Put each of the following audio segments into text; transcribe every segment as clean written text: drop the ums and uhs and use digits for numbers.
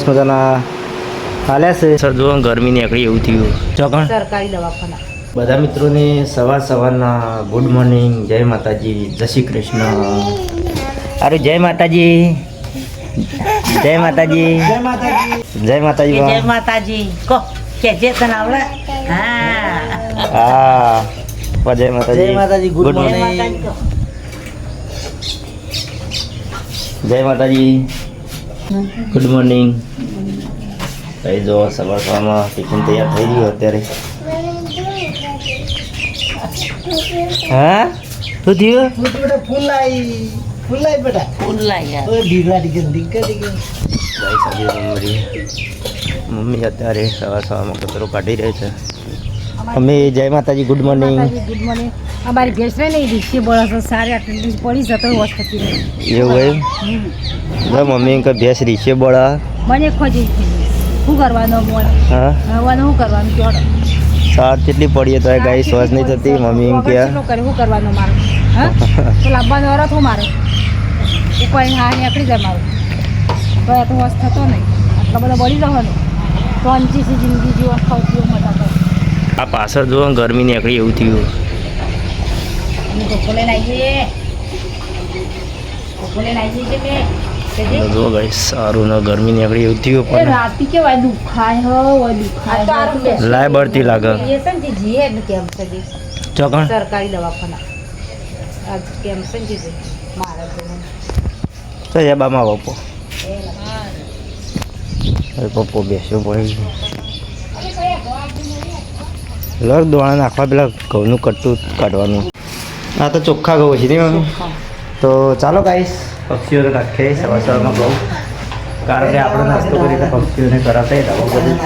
મજાના હાલ્યા છે સર જો ગરમી નીકળી એવું થયું ચોકણ સરકારી દવાખાના બધા મિત્રોને સવારના ગુડ મોર્નિંગ જય માતાજી જય શ્રી કૃષ્ણ અરે જય માતાજી જય માતાજી જય માતાજી જય માતાજી જય માતાજી કો કે જે તને આવડે હા હા જય માતાજી ગુડ મોર્નિંગ જય માતાજી ગુડ મોર્નિંગ કઈ જો સવારમાં ટિફિન તૈયાર થઈ ગયું અત્યારે હા શું થયું ફૂલાઈ બેટા મમ્મી અત્યારે સવારમાં કચરો કાઢી રહી છે મમ્મી જય માતાજી ગુડ મોર્નિંગ ગુડ મોર્નિંગ અમારી ભેંસ ને નહીં દીક્ષી બોલા સારી આટલી પડી જતો હોશ થતી નહીં એવું હોય મમ્મી કે ભેંસ રીશે બોળા મને ખોજી શું કરવાનો મોડ હા હવાનું શું કરવાનું જોડો સાત કેટલી પડીએ તો ગાય શ્વાસ નહીં થતી મમ્મી એમ કે શું કરવાનું મારે હા તો લાવવાનો અરથ હું મારે કોઈ હા નીકળી જાય મારું તો આ તો હોશ થતો નહીં આટલા બધા બળી જવાનું તો અંચીસી જિંદગી જીવન ખાવતી મજા આ પાછળ જો ગરમી નીકળી એવું થયું જો ગાય સારું ને ગરમી નીકળી એવું થયું પણ રાતી કેવાય દુખાય લાય બળતી લાગે ચોકણ સરકારી દવાખાના આજ કેમ સંજી મારા તો એ બામાં પપ્પો પપ્પો બેસ્યો પડી લગ દોણા નાખવા પેલા ઘઉંનું કટ્ટું કાઢવાનું આ તો ચોખ્ખા ઘઉં છે નહીં મમ્મી તો ચાલો ગાઈસ પક્ષીઓને નાખીએ સવારમાં ઘઉં કારણ કે આપણે નાસ્તો કરીને પક્ષીઓને કરાવતા દવા બધું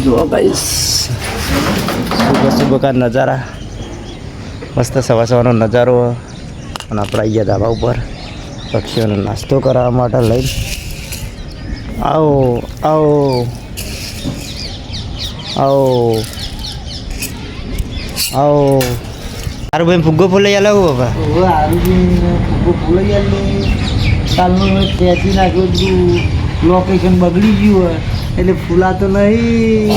જુઓ ગાઈસ સુબહ સુબહ કા નજારા મસ્ત સવારનો નજારો અને આપણે આવી ગયા ધાબા ઉપર પક્ષીઓને નાસ્તો કરાવવા માટે લઈને આવો આવો આવો આવો સારું ભાઈ ફુગ્ગો ફૂલાઈ આલો બાપા ફુગ્ગો ફૂલાઈ આલો કાલનું ખેંચી નાખ્યું બધું લોકેશન બગડી ગયું હોય એટલે ફૂલાતો નહીં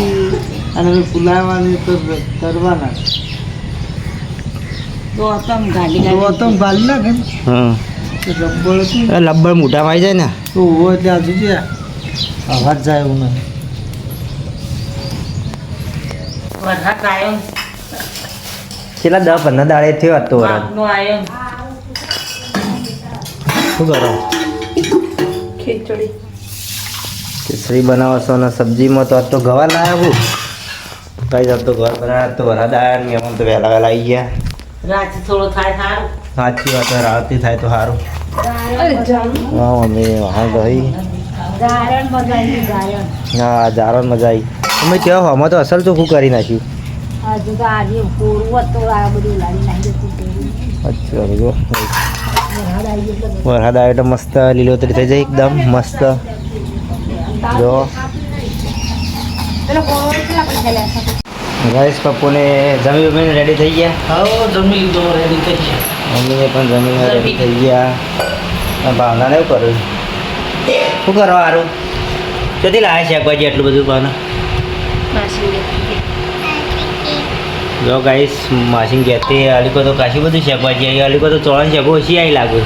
અને ફૂલાવવાની તો કરવાના તો ગાલી નાખે હા રબ્બર હતું લબ્બર મોઢામાં આવી જાય ને તો હોય ત્યાં સુધી અવાજ જાય એવું નહીં છેલ્લા 10-15 દાડે થયો હતો વરસાદ શું કરો ખીચડી બનાવો છો ને સબ્જીમાં તો આજ તો ગવાર લાવ્યા હું કઈ આજ તો ગવાર બનાવ્યા તો વરસાદ આવ્યા ને એમાં તો વહેલા આવી ગયા રાત થોડો થાય સારું સાચી વાત રાતથી થાય તો સારું હા મમ્મી હા ગઈ હા જારણ મજા આવી અમે ત્યાં હમણાં તો અસલ ચોખ્ખું કરી નાખ્યું અચ્છા જો વરસાદ આવે તો મસ્ત લીલોતરી થઈ જાય એકદમ મસ્ત જો ગાઈસ પપ્પુને જમીને રેડી થઈ ગયા જમી લીધો રેડી થઈ ગયા મમ્મીને પણ જમીને રેડી થઈ ગયા ભાવનાને એવું કર્યું શું કરવા સારું ક્યાંથી લાવે શાકભાજી આટલું બધું ભાવના જો ગાઈસ માસીને કહેતી અલીકો તો કાશી બધું શાકભાજી આવી અલીકો તો ચોળાની શાકો ઓછી આવી લાગુ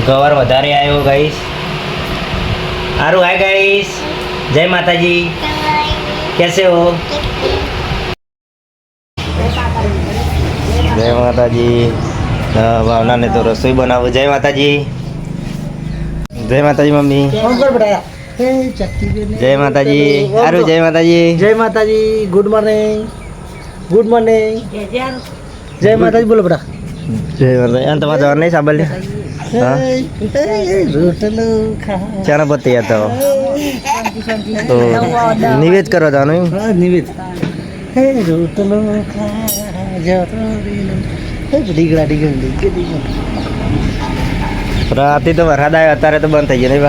ગવાર વધારે આવ્યો ગાઈસ સારું હાય ગાઈસ જય માતાજી કેસે હો જય માતાજી ભાવનાને તો રસોઈ બનાવો જય માતાજી મમ્મી જય માતાજી સારું જય માતાજી જય માતાજી ગુડ મોર્નિંગ જય માતાજી બોલો બેટા જય માતાજી અને તમારે જવાનું નહીં સાંભળ હા રોટલો ચાના પર તૈયાર તો નિવેદ કરો જવાનું હા નિવેદ રોટલો ડીગડા ડીગડી રાતે તો વરસાદ આવ્યો અત્યારે તો બંધ થઈ ગયો નહીં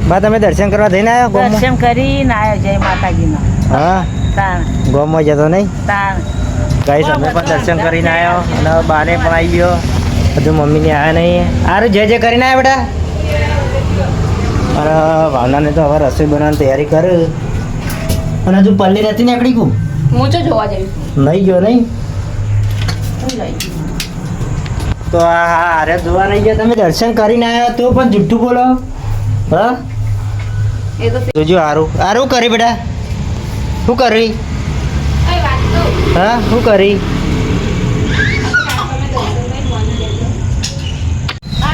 બા તમે દર્શન કરવા જઈને આવ્યો દર્શન કરીને આવ્યો જય માતાજીના હા તાણ ગોમમાં જતો નહીં તાણ ગાઈસ અમે પણ દર્શન કરીને આવ્યો અને બાને પણ આવી ગયો હજુ મમ્મીને આવ્યા નહીં આરું જે કરીને આવ્યા બેટા અને ભાવનાને તો હવે રસોઈ બનાવવાની તૈયારી કર અને હજુ પલ્લી નથી નીકળી ગયું હું તો જોવા જઈશ નહીં ગયો નહીં તો હા અરે જોવા નહીં ગયા તમે દર્શન કરીને આવ્યા તો પણ જુઠ્ઠું બોલો હા એ તો જોજો હારું કરી બેટા શું કરી હા શું કરી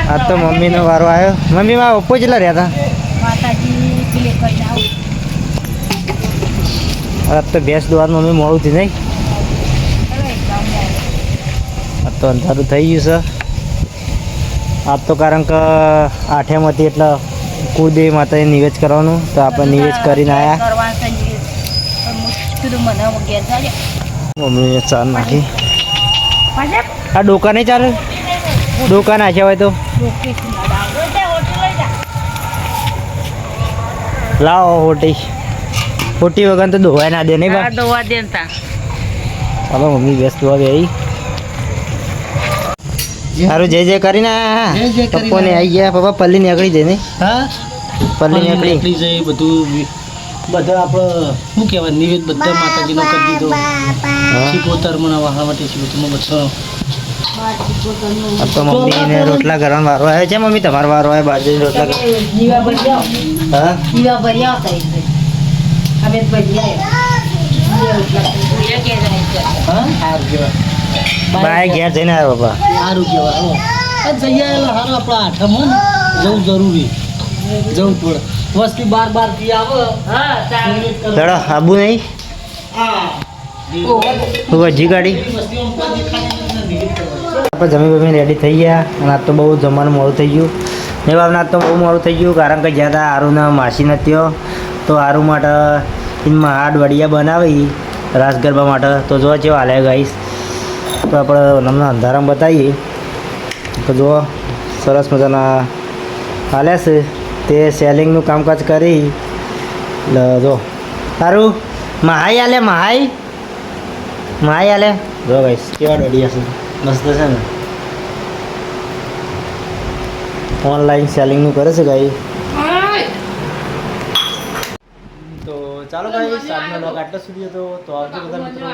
આ તો મમ્મીનો વારો આવ્યો મમ્મી માં ઓપ્પો કેટલા રહ્યા માતાજી પેલે કરીને આવું હતા આજ તો ભેંસ દોવાનું મમ્મી મોડું થી નહીં આજ તો અંધારું થઈ ગયું છે આજ તો કારણ કે આઠેમ હતી એટલે કુળદેવી માતાને નિવેદ કરવાનું તો આપણે નિવેદ કરીને આવ્યા મમ્મીએ ચા નાખી આ ડોકા નહીં ચાલે ડોકા નાખ્યા હોય તો લાવો હોટી હોટી વગર તો ધોવાય ના દે નહીં બા દોવા દે ચાલો મમ્મી વ્યસ્ત ધોવા ગઈ સારું જય કરીને જય જય કરીને પપ્પાને આવી ગયા પપ્પા પલ્લી નીકળી જાય નહીં હા પલ્લી નીકળી નીકળી જાય બધું બધા આપણે શું કહેવાય નિવેદ બધા માતાજીનો કરી દીધો શીખોતર મનાવવા માટે શીખોતરમાં બધો આ તો મમ્મીને રોટલા કરવાનો વારો આવ્યો છે મમ્મી તમારો વારો આવ્યો બાજરી રોટલા દીવા ભરી આવો હા દીવા ભરી આવતા અમે ભરી આવ્યા હા સારું કહેવાય બાય ઘેર જઈને આવ્યો પપ્પા સારું કહેવાય જઈ આવેલા સારું આપણા આઠમ હોય ને જવું જરૂરી જવું પડે વસ્તી બાર થી આવે ચડો આબુ નહીં હજી ગાડી આપણે જમી રેડી થઈ ગયા અને આજ તો બહુ જમવાનું મોડું થઈ ગયું એ ભાવના તો બહુ મોડું થઈ ગયું કારણ કે જ્યાં હતા આરુના માસી નથી તો આરુ માટે એમાં હાડ વડિયા બનાવી રાસ ગરબા માટે તો જો કેવો હાલે ગાઈશ તો આપણે તમને અંધારામાં બતાવીએ તો જુઓ સરસ મજાના હાલ્યા છે તે સેલિંગનું કામકાજ કરી એટલે જો સારું મહાઈ હાલે મહાઈ હાલે જો ગાઈશ કેવા દોડિયા છે મસ્ત છે ને ઓનલાઈન સેલિંગનું કરે છે ગાઈ તો ચાલો ગાઈસ આજનો બ્લોગ આટલો સુધી હતો તો આવજો બધા મિત્રો